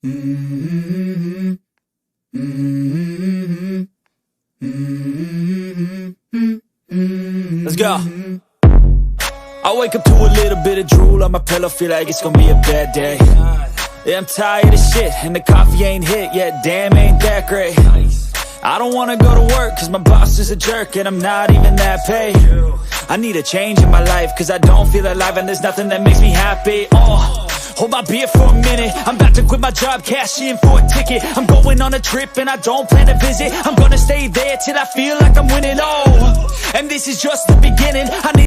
Let's go. I wake up to a little bit of drool on my pillow, feel like it's gonna be a bad day. Yeah, I'm tired of shit, and the coffee ain't hit yet, damn, ain't that great. I don't wanna go to work, cause my boss is a jerk, and I'm not even that paid. I need a change in my life, cause I don't feel alive, and there's nothing that makes me happy. Hold my beer for a minute, I'm about to quit my job, cash in for a ticket. I'm going on a trip and I don't plan to visit. I'm gonna stay there till I feel like I'm winning, and this is just the beginning. I need